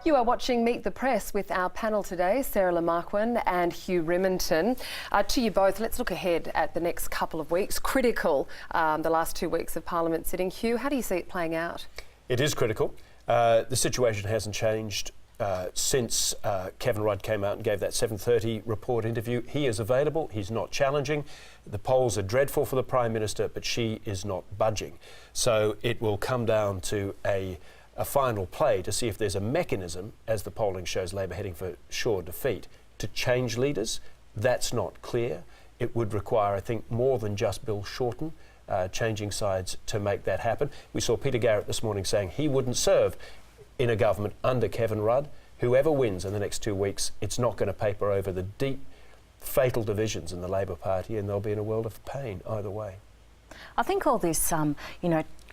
You are watching Meet the Press with our panel today, Sarah Lamarquin and Hugh Riminton. To you both, let's look ahead at the next couple of weeks. Critical, the last 2 weeks of Parliament sitting. Hugh, how do you see it playing out? It is critical. The situation hasn't changed since Kevin Rudd came out and gave that 7:30 report interview. He is available, he's not challenging. The polls are dreadful for the Prime Minister, but she is not budging. So it will come down to a final play to see if there's a mechanism, as the polling shows Labor heading for sure defeat, to change leaders. That's not clear. It would require, I think, more than just Bill Shorten changing sides to make that happen. We saw Peter Garrett this morning saying he wouldn't serve in a government under Kevin Rudd. Whoever wins in the next 2 weeks, it's not going to paper over the deep, fatal divisions in the Labor Party, and they'll be in a world of pain either way. I think all this,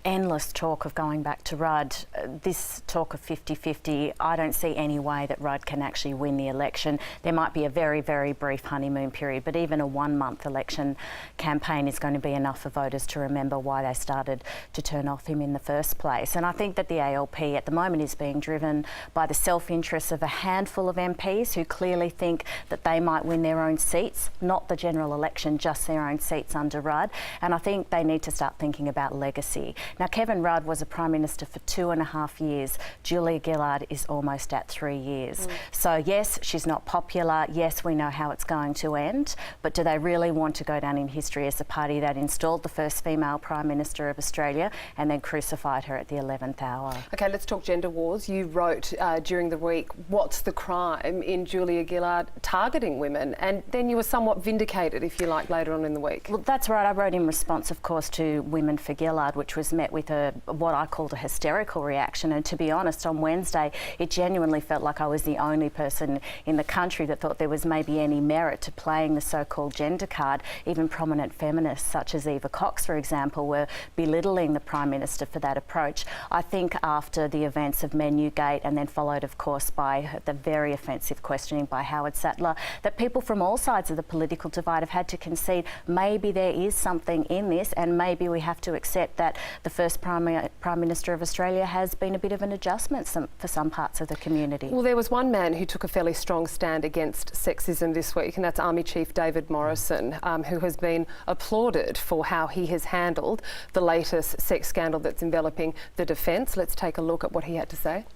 endless talk of going back to Rudd, this talk of 50-50, I don't see any way that Rudd can actually win the election. There might be a very, very brief honeymoon period, but even a 1-month election campaign is going to be enough for voters to remember why they started to turn off him in the first place. And I think that the ALP at the moment is being driven by the self-interest of a handful of MPs who clearly think that they might win their own seats, not the general election, just their own seats under Rudd. And I think they need to start thinking about legacy. Now, Kevin Rudd was a Prime Minister for 2.5 years. Julia Gillard is almost at 3 years. So, yes, she's not popular. Yes, we know how it's going to end. But do they really want to go down in history as the party that installed the first female Prime Minister of Australia and then crucified her at the 11th hour? OK, let's talk gender wars. You wrote during the week, what's the crime in Julia Gillard targeting women? And then you were somewhat vindicated, if you like, later on in the week. Well, that's right. I wrote in response, of course, to Women for Gillard, which was met with what I called a hysterical reaction. And to be honest, on Wednesday, it genuinely felt like I was the only person in the country that thought there was maybe any merit to playing the so-called gender card. Even prominent feminists such as Eva Cox, for example, were belittling the Prime Minister for that approach. I think after the events of Menugate and then followed, of course, by the very offensive questioning by Howard Sattler, that people from all sides of the political divide have had to concede maybe there is something in this and maybe we have to accept that the first Prime Minister of Australia has been a bit of an adjustment for some parts of the community. Well, there was one man who took a fairly strong stand against sexism this week, and that's Army Chief David Morrison, who has been applauded for how he has handled the latest sex scandal that's enveloping the defence. Let's take a look at what he had to say.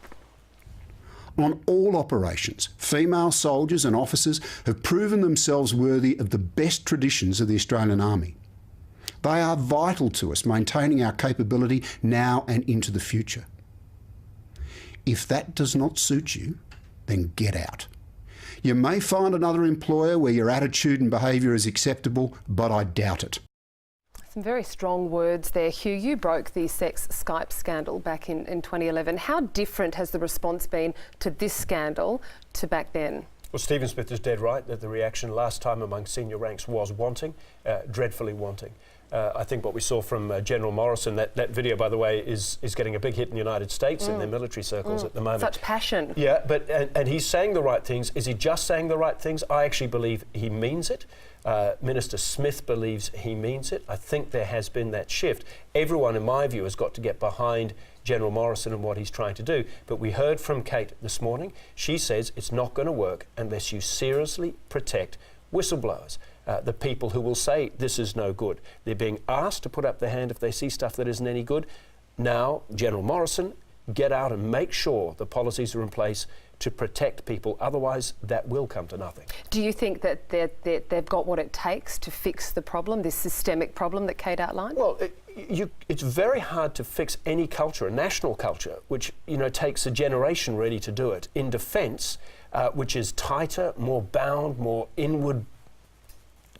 On all operations, female soldiers and officers have proven themselves worthy of the best traditions of the Australian Army. They are vital to us maintaining our capability now and into the future. If that does not suit you, then get out. You may find another employer where your attitude and behaviour is acceptable, but I doubt it. Some very strong words there, Hugh. You broke the sex Skype scandal back in 2011. How different has the response been to this scandal to back then? Well, Stephen Smith is dead right that the reaction last time among senior ranks was wanting, dreadfully wanting. I think what we saw from General Morrison, that video, by the way, is getting a big hit in the United States in their military circles at the moment. Such passion. Yeah, but and he's saying the right things. Is he just saying the right things? I actually believe he means it. Minister Smith believes he means it. I think there has been that shift. Everyone, in my view, has got to get behind General Morrison and what he's trying to do. But we heard from Kate this morning. She says it's not going to work unless you seriously protect whistleblowers. The people who will say this is no good. They're being asked to put up their hand if they see stuff that isn't any good. Now, General Morrison, get out and make sure the policies are in place to protect people. Otherwise, that will come to nothing. Do you think that they've got what it takes to fix the problem, this systemic problem that Kate outlined? Well, it's very hard to fix any culture, a national culture, which takes a generation really to do it. In defence, which is tighter, more bound, more inward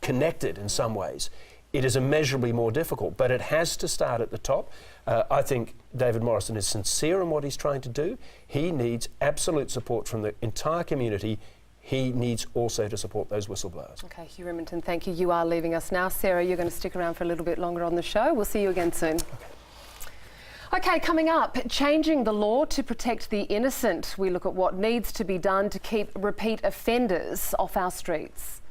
connected in some ways, it is immeasurably more difficult, but it has to start at the top. I think David Morrison is sincere in what he's trying to do. He needs absolute support from the entire community. He needs also to support those whistleblowers. OK, Hugh Riminton, thank you. You are leaving us now. Sarah, you're going to stick around for a little bit longer on the show. We'll see you again soon. OK, coming up, changing the law to protect the innocent. We look at what needs to be done to keep repeat offenders off our streets.